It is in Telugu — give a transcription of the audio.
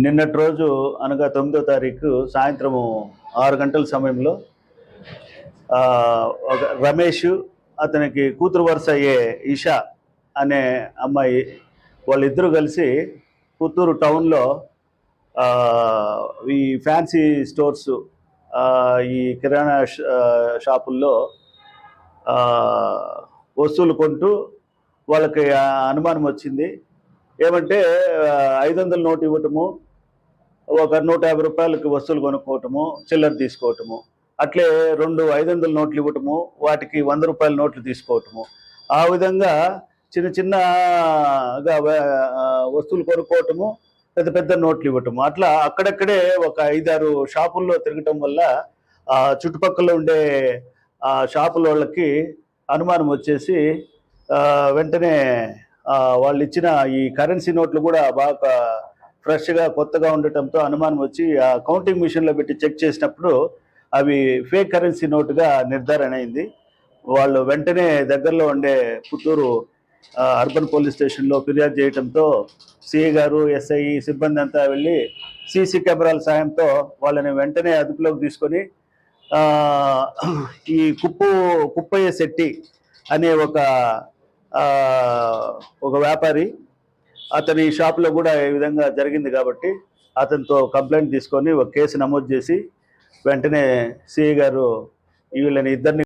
నిన్నటి రోజు అనగా 9వ తారీఖు సాయంత్రము 6 గంటల సమయంలో ఒక రమేష్, అతనికి కూతురు వరుస అయ్యే ఇషా అనే అమ్మాయి, వాళ్ళిద్దరూ కలిసి పుత్తూరు టౌన్లో ఈ ఫ్యాన్సీ స్టోర్స్, ఈ కిరాణా షాపుల్లో వస్తువులు కొంటూ వాళ్ళకి అనుమానం వచ్చింది. ఏమంటే 500 నోటు ఇవ్వటము, ఒక 150 రూపాయలకి వస్తువులు కొనుక్కోవటము, చిల్లర తీసుకోవటము, అట్లే 2 500 నోట్లు ఇవ్వటము, వాటికి 100 రూపాయల నోట్లు తీసుకోవటము, ఆ విధంగా చిన్న చిన్నగా వస్తువులు కొనుక్కోవటము, పెద్ద పెద్ద నోట్లు ఇవ్వటము, అట్లా అక్కడక్కడే ఒక 5-6 షాపుల్లో తిరగటం వల్ల చుట్టుపక్కల ఉండే షాపుల వాళ్ళకి అనుమానం వచ్చేసి వెంటనే వాళ్ళు ఇచ్చిన ఈ కరెన్సీ నోట్లు కూడా బాగా ఫ్రెష్గా కొత్తగా ఉండటంతో అనుమానం వచ్చి ఆ కౌంటింగ్ మిషన్లో పెట్టి చెక్ చేసినప్పుడు అవి ఫేక్ కరెన్సీ నోటుగా నిర్ధారణ అయింది. వాళ్ళు వెంటనే దగ్గరలో ఉండే పుత్తూరు అర్బన్ పోలీస్ స్టేషన్లో ఫిర్యాదు చేయడంతో సిఐ గారు, ఎస్ఐ సిబ్బంది అంతా వెళ్ళి సీసీ కెమెరాల సాయంతో వాళ్ళని వెంటనే అదుపులోకి తీసుకొని ఈ కుప్పయ్య శెట్టి అనే ఒక వ్యాపారి, అతని షాప్లో కూడా ఈ విధంగా జరిగింది కాబట్టి అతనితో కంప్లైంట్ తీసుకొని ఒక కేసు నమోదు చేసి వెంటనే సిఐ గారు వీళ్ళని ఇద్దరిని